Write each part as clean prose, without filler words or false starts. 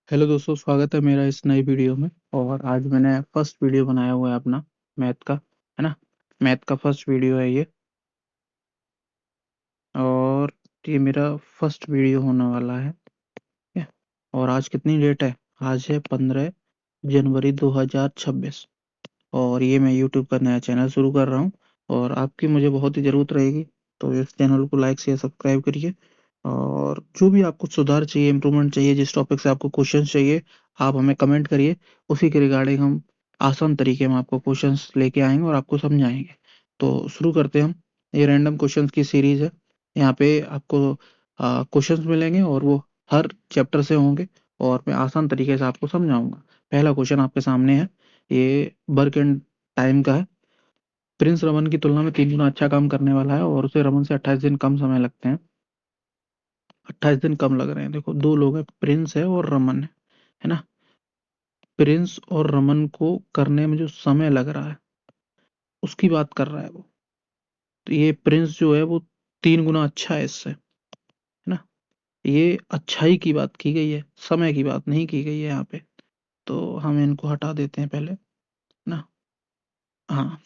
Hello दोस्तों, स्वागत है मेरा इस नई वीडियो में। और आज मैंने फर्स्ट वीडियो बनाया हुआ है अपना मैथ का, है ना। मैथ का फर्स्ट वीडियो है ये। और ये मेरा फर्स्ट वीडियो होने वाला है, ठीक है। और आज कितनी डेट है? आज है 15 जनवरी 2026। और ये मैं यूट्यूब का नया चैनल शुरू कर रहा हूँ और आपकी मुझे बहुत ही ज़रूरत रहेगी। तो इस चैनल को लाइक शेयर सब्सक्राइब करिए। और जो भी आपको सुधार चाहिए, इम्प्रूवमेंट चाहिए, जिस टॉपिक से आपको क्वेश्चन चाहिए, आप हमें कमेंट करिए। उसी के रिगार्डिंग हम आसान तरीके में आपको क्वेश्चंस लेके आएंगे और आपको समझाएंगे। तो शुरू करते हैं हम। ये रैंडम क्वेश्चंस की सीरीज है। यहाँ पे आपको क्वेश्चंस मिलेंगे और वो हर चैप्टर से होंगे और मैं आसान तरीके से आपको समझाऊंगा। पहला क्वेश्चन आपके सामने है। ये वर्क एंड टाइम का है। प्रिंस रमन की तुलना में 3 गुना अच्छा काम करने वाला है और उसे रमन से 28 दिन कम समय लगते हैं। 28 दिन कम लग रहे हैं। देखो, दो लोग हैं, प्रिंस है और रमन है ना। प्रिंस और रमन को करने में जो समय लग रहा है उसकी बात कर रहा है वो। तो ये प्रिंस जो है वो 3 गुना अच्छा है इससे, है ना। ये अच्छाई की बात की गई है, समय की बात नहीं की गई है यहाँ पे। तो हम इनको हटा देते हैं पहले, ना। हाँ,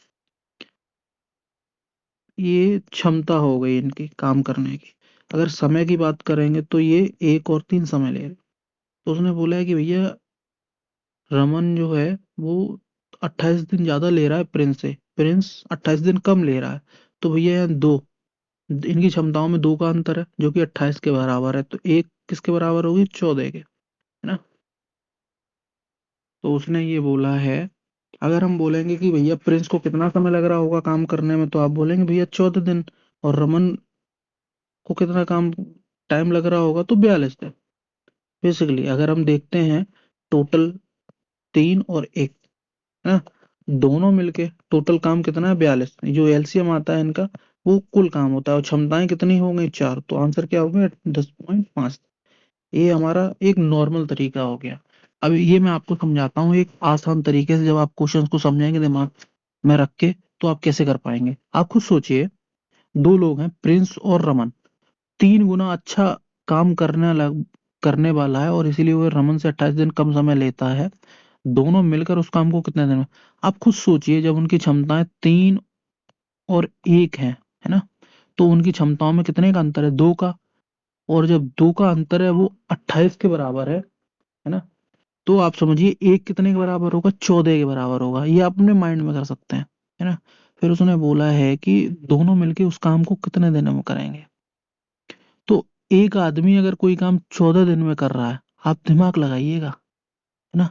ये क्षमता हो गई इनकी काम करने की। अगर समय की बात करेंगे तो ये 1 और 3 समय ले रहे। तो उसने बोला है कि भैया रमन जो है वो 28 दिन ज्यादा ले रहा है प्रिंस से, प्रिंस 28 दिन कम ले रहा है। तो भैया यहाँ दो, इनकी क्षमताओं में 2 का अंतर है जो कि 28 के बराबर है। तो एक किसके बराबर होगी? 14 के, है ना। तो उसने ये बोला है, अगर हम बोलेंगे कि भैया प्रिंस को कितना समय लग रहा होगा काम करने में, तो आप बोलेंगे भैया 14 दिन। और रमन को कितना काम टाइम लग रहा होगा? तो 42 दिन। बेसिकली अगर हम देखते हैं, टोटल 3 और 1, है ना। दोनों मिलके टोटल काम कितना है? 42। जो एलसीएम आता है इनका, वो कुल काम होता है। और क्षमताएं कितनी हो गई? 4। तो आंसर क्या हो गया? 10.5। ये हमारा एक नॉर्मल तरीका हो गया। अब ये मैं आपको समझाता हूँ एक आसान तरीके से। जब आप क्वेश्चंस को समझेंगे दिमाग में रख के, तो आप कैसे कर पाएंगे। आप खुद सोचिए, दो लोग हैं, प्रिंस और रमन। 3 गुना अच्छा काम करने वाला है और इसीलिए वो रमन से 28 दिन कम समय लेता है। दोनों मिलकर उस काम को कितने दिन में? आप खुद सोचिए, जब उनकी क्षमताएं 3 और 1 है ना, तो उनकी क्षमताओं में कितने का अंतर है? 2 का। और जब 2 का अंतर है वो 28 के बराबर है ना। तो आप समझिए एक कितने के बराबर होगा? 14 के बराबर होगा। ये आप अपने माइंड में कर सकते हैं, है ना। फिर उसने बोला है कि दोनों मिलके उस काम को कितने दिनों में करेंगे। तो एक आदमी अगर कोई काम 14 दिन में कर रहा है, आप दिमाग लगाइएगा, है ना।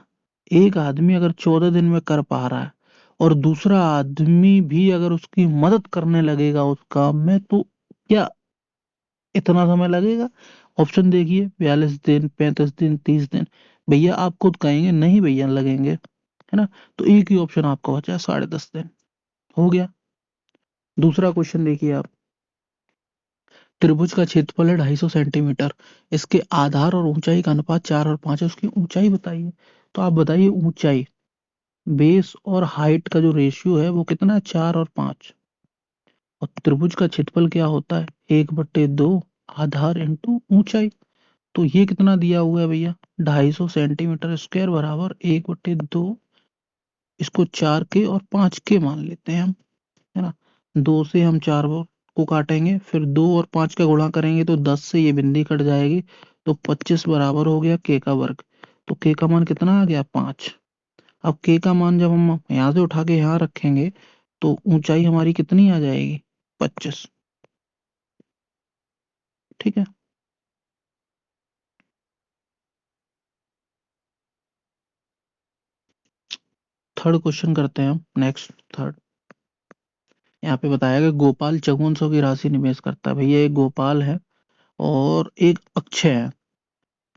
एक आदमी अगर 14 दिन में कर पा रहा है और दूसरा आदमी भी अगर उसकी मदद करने लगेगा उस काम में, तो क्या इतना समय लगेगा? ऑप्शन देखिए, 42 दिन, 35 दिन, 30 दिन। भैया आप खुद कहेंगे नहीं भैया लगेंगे, है ना। तो एक ही ऑप्शन आपका बचा, 10.5 दिन। हो गया। दूसरा क्वेश्चन देखिए आप। त्रिभुज का क्षेत्रफल है 250 सेंटीमीटर। इसके आधार और ऊंचाई का अनुपात 4 और 5 है। उसकी ऊंचाई बताइए। तो आप बताइए ऊंचाई, बेस और हाइट का जो रेशियो है वो कितना है? 4 और 5। और त्रिभुज का क्षेत्रफल क्या होता है? 1/2 आधार इंटू ऊंचाई। तो ये कितना दिया हुआ है भैया? 250 सेंटीमीटर स्क्वायर बराबर 1/2। इसको 4 के और 5 के मान लेते हैं हम, है ना। 2 से हम 4 को काटेंगे, फिर 2 और 5 का गुणा करेंगे तो 10 से ये बिंदी कट जाएगी। तो 25 बराबर हो गया के का वर्ग। तो के का मान कितना आ गया? 5। अब के का मान जब हम यहाँ से उठा के यहाँ रखेंगे, तो ऊंचाई हमारी कितनी आ जाएगी? 25। ठीक है। थर्ड क्वेश्चन करते हैं हम। नेक्स्ट थर्ड, यहाँ पे बताया गया गोपाल 5400 की राशि निवेश करता है। भैया एक गोपाल है और एक अक्षय है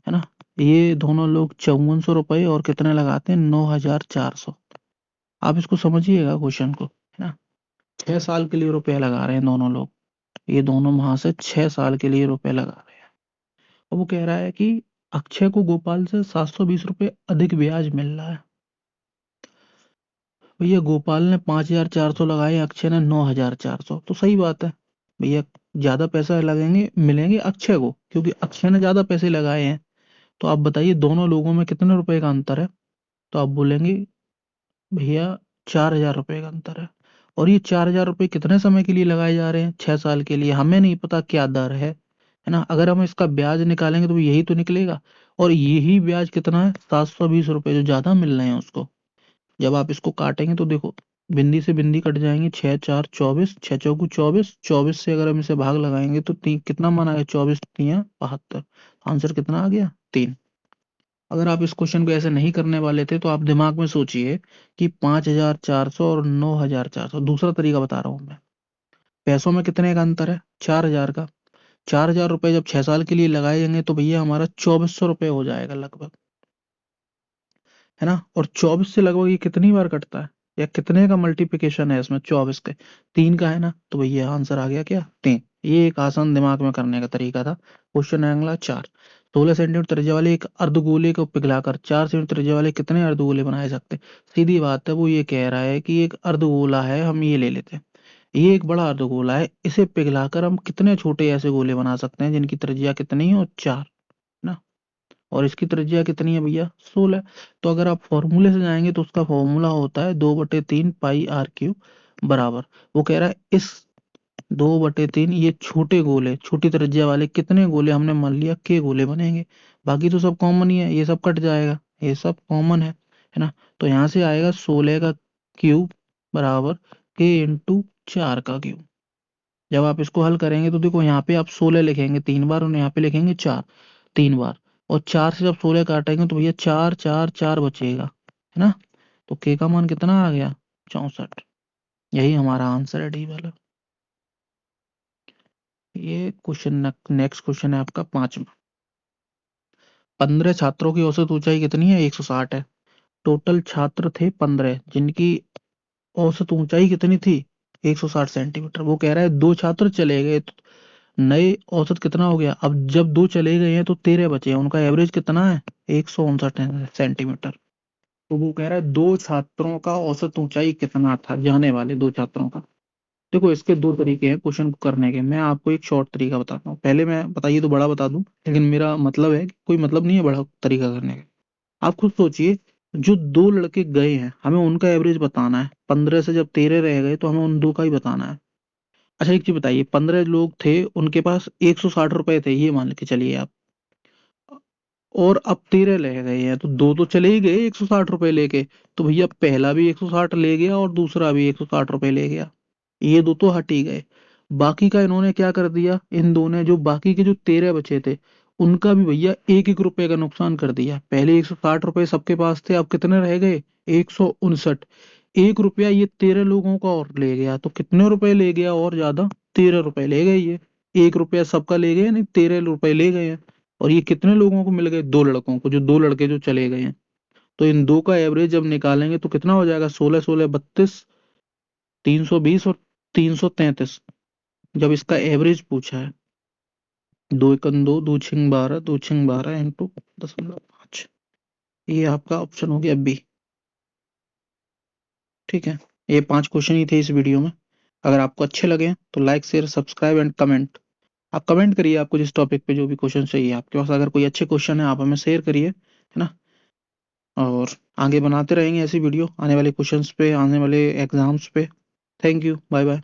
ना। ये दोनों लोग 5400 रुपये और कितने लगाते हैं? 9400। आप इसको समझिएगा क्वेश्चन को, है ना। 6 साल के लिए रुपया लगा रहे हैं दोनों लोग। ये दोनों वहां से 6 साल के लिए रुपया लगा रहे हैं। और वो कह रहा है कि अक्षय को गोपाल से 720 रुपये अधिक ब्याज मिल रहा है। भैया गोपाल ने 5400 लगाए, अक्षय ने 9400। तो सही बात है भैया, ज्यादा पैसा लगेंगे मिलेंगे अक्षय को, क्योंकि अक्षय ने ज्यादा पैसे लगाए हैं। तो आप बताइए दोनों लोगों में कितने रुपए का अंतर है? तो आप बोलेंगे भैया 4,000 रुपए का अंतर है। और ये 4,000 रुपए कितने समय के लिए लगाए जा रहे हैं? 6 साल के लिए। हमें नहीं पता क्या दर है ना? अगर हम इसका ब्याज निकालेंगे तो यही तो निकलेगा। और यही ब्याज कितना है? 720 रुपए, जो ज्यादा मिल रहे हैं उसको। जब आप इसको काटेंगे तो देखो, बिंदी से बिंदी कट जाएंगी, 6 4 24, 6 चौकू 24, 24 से अगर हम इसे भाग लगाएंगे तो कितना मान आएगा? 24 तियां 72। आंसर कितना आ गया? 3। अगर आप इस क्वेश्चन को ऐसे नहीं करने वाले थे तो आप दिमाग में सोचिए कि 5,400 और 9,400, दूसरा तरीका बता रहा हूं मैं। पैसों में कितने का अंतर है? 4,000 का। 4,000 रुपए जब 6 साल के लिए लगाए जाएंगे तो भैया हमारा 2,400 रुपये हो जाएगा लगभग, है ना? और 24 से लगभग ये कितनी बार कटता है, या कितने का मल्टीप्लिकेशन है इसमें 24 के? 3 का है ना? तो भैया आंसर आ गया क्या? 3। ये एक आसान दिमाग में करने का तरीका था। क्वेश्चन अगला 4। 16 सेंटीमीटर त्रिज्या वाले एक अर्धगोले को पिघलाकर 4 सेंटीमीटर त्रिज्या वाले कितने अर्धगोले बनाए सकते? सीधी बात है, वो ये कह रहा है कि एक अर्धगोला है, हम ये ले लेते हैं। ये एक बड़ा अर्धगोला है, इसे पिघलाकर हम कितने छोटे ऐसे गोले बना सकते हैं जिनकी त्रिज्या कितनी है? और 4, ना? और इसकी त्रिज्या कितनी है भैया? 16। तो अगर आप फॉर्मूले से जाएंगे तो उसका फॉर्मूला होता है 2/3 पाई r क्यूब बराबर। वो कह रहा है इस 2/3, ये छोटे गोले, छोटी त्रिज्या वाले कितने गोले हमने मान लिया के गोले बनेंगे। बाकी तो सब कॉमन ही है, ये सब कट जाएगा, ये सब कॉमन है ना? तो यहाँ से आएगा 16 का क्यूब बराबर के इंटू 4 का क्यूब। जब आप इसको हल करेंगे तो देखो, यहाँ पे आप 16 लिखेंगे 3 बार और यहाँ पे लिखेंगे 4 3 बार। और 4 से जब 16 काटेंगे तो भैया 4 4 4 बचेगा, है ना? तो के का मान कितना आ गया? 64। यही हमारा आंसर है, डी वाला। ये क्वेश्चन, नेक्स्ट क्वेश्चन है आपका 5वां। 15 छात्रों की औसत ऊंचाई कितनी है? 160 है। टोटल छात्र थे 15, जिनकी औसत ऊंचाई कितनी थी? 160 सेंटीमीटर। वो कह रहा है दो छात्र चले गए तो नए औसत कितना हो गया? अब जब दो चले गए हैं तो 13 बचे हैं, उनका एवरेज कितना है? 159 सेंटीमीटर। तो वो कह रहा है दो छात्रों का औसत ऊंचाई कितना था, जाने वाले दो छात्रों का। देखो, इसके दो तरीके हैं क्वेश्चन को करने के। मैं आपको एक शॉर्ट तरीका बताता हूँ। पहले मैं बताइए तो बड़ा बता दूं, लेकिन मेरा मतलब है कि कोई मतलब नहीं है बड़ा तरीका करने का। आप खुद सोचिए, जो दो लड़के गए हैं हमें उनका एवरेज बताना है। 15 से जब 13 रह गए तो हमें उन दो का ही बताना है। अच्छा एक चीज बताइए, 15 लोग थे, उनके पास 160 रुपए थे, ये मान के चलिए आप। और अब 13 ले गए हैं तो दो तो चले ही गए 160 रुपए लेके। तो भैया पहला भी 160 ले गया और दूसरा भी 160 रुपए ले गया। ये दो तो हट ही गए। बाकी का इन्होंने क्या कर दिया, इन दो ने, जो बाकी के जो 13 बचे थे, उनका भी भैया 1 1 रुपए का नुकसान कर दिया। पहले 160 रुपए सबके पास थे, अब कितने रह गए? 159। 1 रुपया ये 13 लोगों का और ले गया, तो कितने रुपए ले गया और ज्यादा? 13 रुपए ले गए ये। 1 रुपया सबका ले गए, नहीं 13 रुपए ले गए हैं। और ये कितने लोगों को मिल गए? दो लड़कों को, जो दो लड़के जो चले गए हैं। तो इन दो का एवरेज जब निकालेंगे तो कितना हो जाएगा? 16 16 32, 320 और 333। जब इसका एवरेज पूछा है, 2 1 2, 2 6 12, 2 6 12 इंटू 0.5। ये आपका ऑप्शन हो गया बी। ठीक है, ये 5 क्वेश्चन ही थे इस वीडियो में। अगर आपको अच्छे लगे तो like share subscribe and comment. आप कमेंट करिए, आपको जिस टॉपिक पे जो भी क्वेश्चन चाहिए आपके पास, अगर कोई अच्छे क्वेश्चन है आप हमें शेयर करिए, है ना? और आगे बनाते रहेंगे ऐसी वीडियो आने वाले क्वेश्चंस पे, आने वाले एग्जाम्स पे। Thank you, bye bye.